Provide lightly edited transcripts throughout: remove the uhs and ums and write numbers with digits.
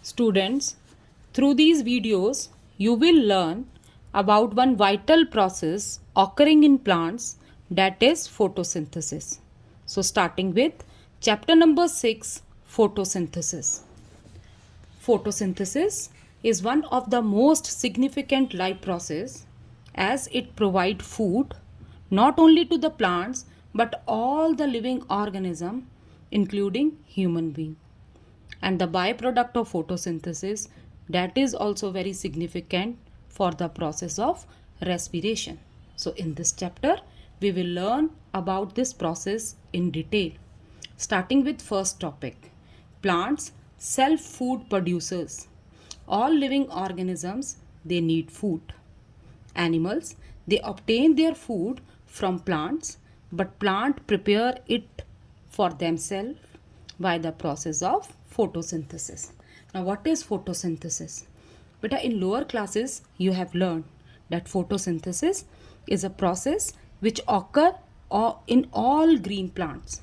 Students, through these videos, you will learn about one vital process occurring in plants, that is photosynthesis. So starting with chapter number 6, photosynthesis. Photosynthesis is one of the most significant life process as it provides food not only to the plants but all the living organism including human being. And the byproduct of photosynthesis, that is also very significant for the process of respiration. So in this chapter we will learn about this process in detail, starting with first topic: plants self food producers. All living organisms, they need food. Animals, they obtain their food from plants, but plant prepare it for themselves by the process of photosynthesis. Now what is photosynthesis? Beta, in lower classes you have learned that photosynthesis is a process which occur in all green plants,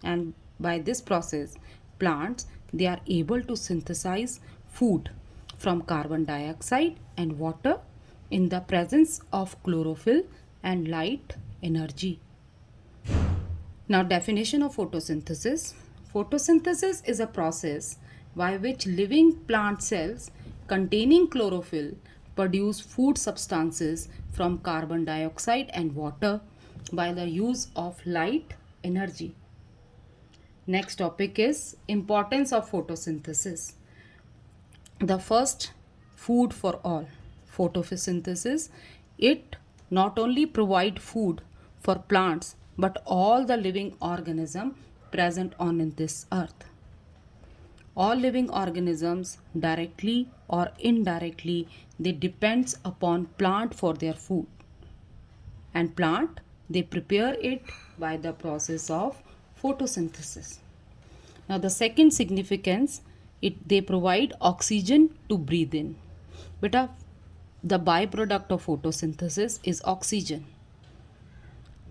and by this process plants, they are able to synthesize food from carbon dioxide and water in the presence of chlorophyll and light energy. Now definition of photosynthesis. Photosynthesis is a process by which living plant cells containing chlorophyll produce food substances from carbon dioxide and water by the use of light energy. Next topic is importance of photosynthesis. The first, food for all. Photosynthesis, it not only provide food for plants but all the living organism present on in this earth. All living organisms, directly or indirectly, they depends upon plant for their food, and plant, they prepare it by the process of photosynthesis. Now the second significance, they provide oxygen to breathe in. Beta, the byproduct of photosynthesis is oxygen.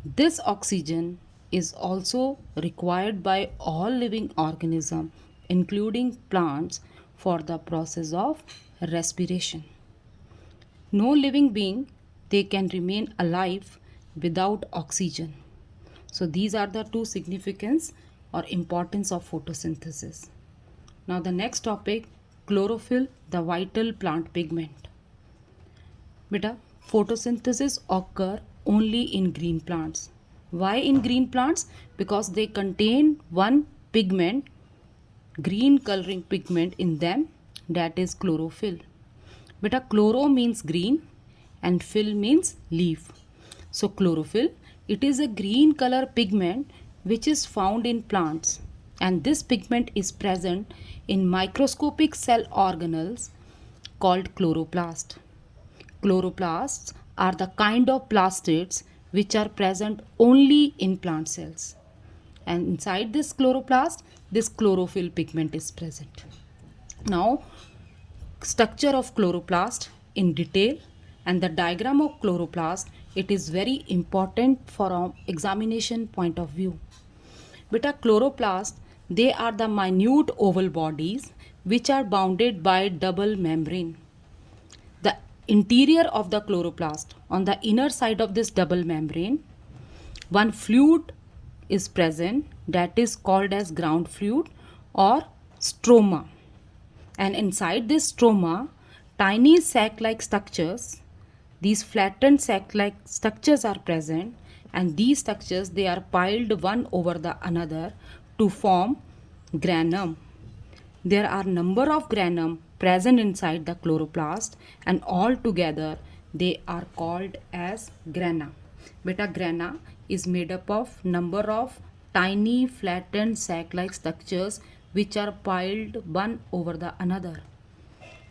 This oxygen is also required by all living organisms including plants for the process of respiration. No living being, they can remain alive without oxygen. So these are the two significance or importance of photosynthesis. Now the next topic, chlorophyll, the vital plant pigment. Beta, photosynthesis occur only in green plants. Why in green plants? Because they contain one pigment, green coloring pigment in them, that is chlorophyll. Beta, chloro means green and phyll means leaf. So chlorophyll, it is a green color pigment which is found in plants, and this pigment is present in microscopic cell organelles called chloroplast. Chloroplasts are the kind of plastids which are present only in plant cells, and inside this chloroplast this chlorophyll pigment is present. Now structure of chloroplast in detail and the diagram of chloroplast, it is very important for our examination point of view. Beta, chloroplast, they are the minute oval bodies which are bounded by double membrane. The interior of the chloroplast, on the inner side of this double membrane, one fluid is present that is called as ground fluid or stroma, and inside this stroma tiny sac-like structures, these flattened sac-like structures are present, and these structures, they are piled one over the another to form granum. There are number of granum present inside the chloroplast, and all together they are called as grana. Beta, grana is made up of number of tiny flattened sac-like structures which are piled one over the another.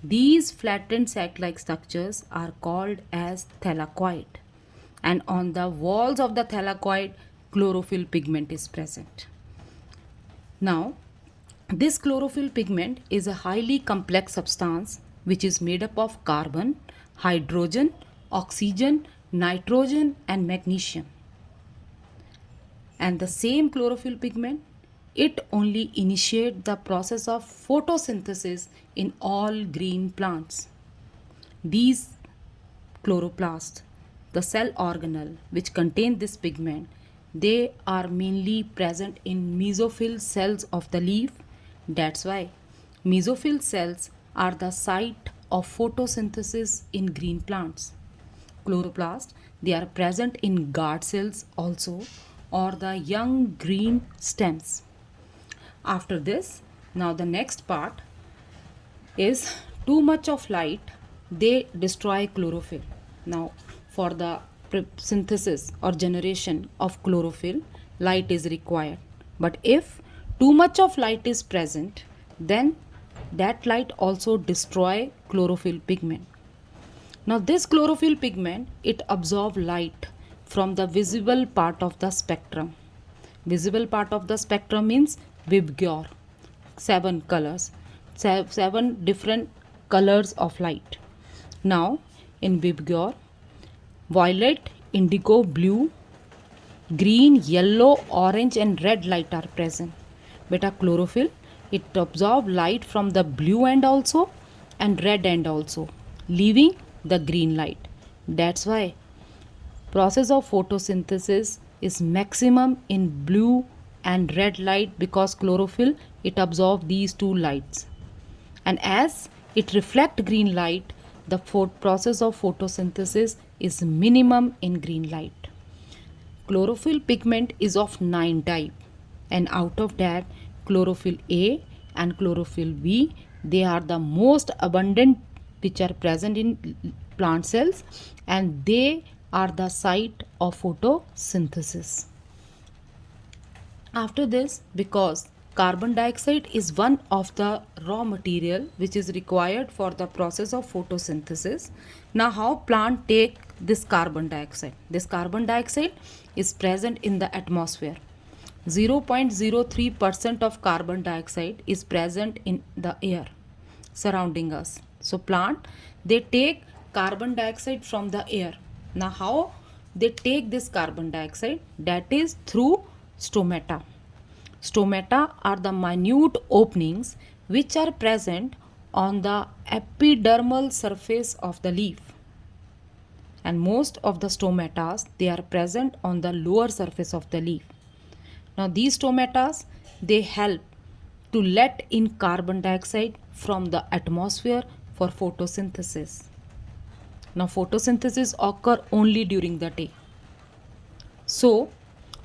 These flattened sac-like structures are called as thylakoid, and on the walls of the thylakoid chlorophyll pigment is present. Now this chlorophyll pigment is a highly complex substance which is made up of carbon, hydrogen, oxygen, nitrogen and magnesium. And the same chlorophyll pigment, it only initiates the process of photosynthesis in all green plants. These chloroplasts, the cell organelle which contain this pigment, they are mainly present in mesophyll cells of the leaf. That's why mesophyll cells are the site of photosynthesis in green plants. Chloroplast, they are present in guard cells also, or the young green stems. After this, now the next part is too much of light, they destroy chlorophyll. Now for the synthesis or generation of chlorophyll, light is required. But if too much of light is present, then that light also destroy chlorophyll pigment. Now this chlorophyll pigment, it absorbs light from the visible part of the spectrum. Visible part of the spectrum means Vibgyor, 7 colors, 7 different colors of light. Now in Vibgyor, violet, indigo, blue, green, yellow, orange and red light are present. Beta chlorophyll, it absorbs light from the blue end also and red end also, leaving the green light. That's why process of photosynthesis is maximum in blue and red light, because chlorophyll, it absorbs these two lights. And as it reflects green light, the process of photosynthesis is minimum in green light. Chlorophyll pigment is of 9 type, and out of that chlorophyll A and chlorophyll B, they are the most abundant which are present in plant cells, and they are the site of photosynthesis. After this, because carbon dioxide is one of the raw material which is required for the process of photosynthesis. Now how plant take this carbon dioxide? This carbon dioxide is present in the atmosphere. 0.03% of carbon dioxide is present in the air surrounding us. So plant, they take carbon dioxide from the air. Now how they take this carbon dioxide? That is through stomata. Stomata are the minute openings which are present on the epidermal surface of the leaf. And most of the stomatas, they are present on the lower surface of the leaf. Now these stomatas, they help to let in carbon dioxide from the atmosphere for photosynthesis. Now photosynthesis occur only during the day. So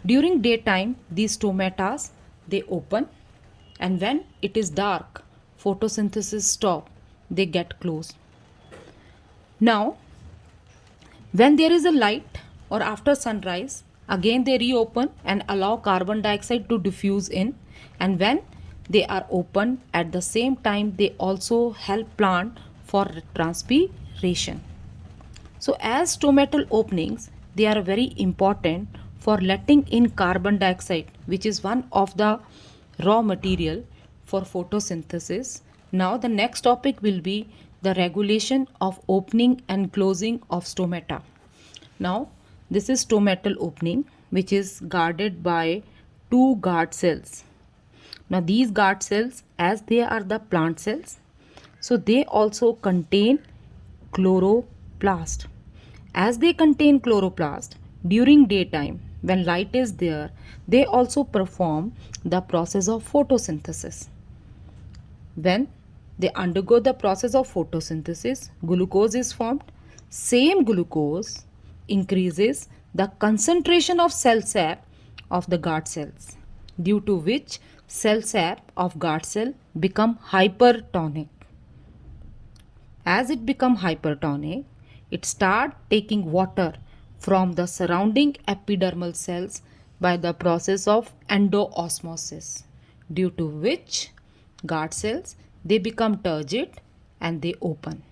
during daytime, these stomatas, they open, and when it is dark, photosynthesis stop, they get closed. Now when there is a light or after sunrise, again they reopen and allow carbon dioxide to diffuse in, and when they are open at the same time, they also help plant for transpiration. So as stomatal openings, they are very important for letting in carbon dioxide, which is one of the raw material for photosynthesis. Now the next topic will be the regulation of opening and closing of stomata. Now this is stomatal opening, which is guarded by 2 guard cells. Now these guard cells, as they are the plant cells, so they also contain chloroplast. As they contain chloroplast, during daytime when light is there, they also perform the process of photosynthesis. When they undergo the process of photosynthesis, glucose is formed. Same glucose increases the concentration of cell sap of the guard cells, due to which cell sap of guard cell become hypertonic. As it become hypertonic, it start taking water from the surrounding epidermal cells by the process of endoosmosis, due to which guard cells, they become turgid and they open.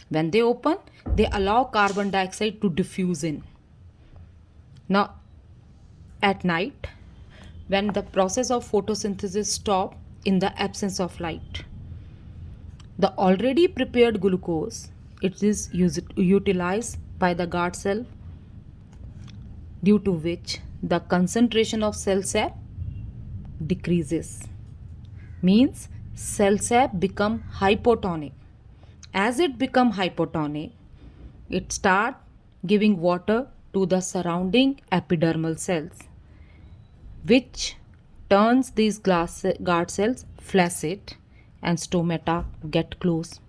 When they open, they allow carbon dioxide to diffuse in. Now at night, when the process of photosynthesis stop in the absence of light, the already prepared glucose, it is utilized by the guard cell, due to which the concentration of cell sap decreases. Means cell sap become hypotonic. As it become hypotonic, it start giving water to the surrounding epidermal cells, which turns these guard cells flaccid and stomata get closed.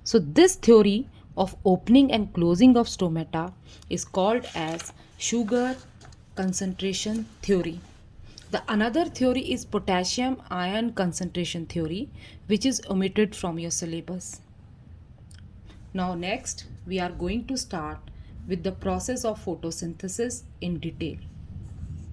So this theory of opening and closing of stomata is called as sugar concentration theory. The another theory is potassium ion concentration theory, which is omitted from your syllabus. Now next we are going to start with the process of photosynthesis in detail.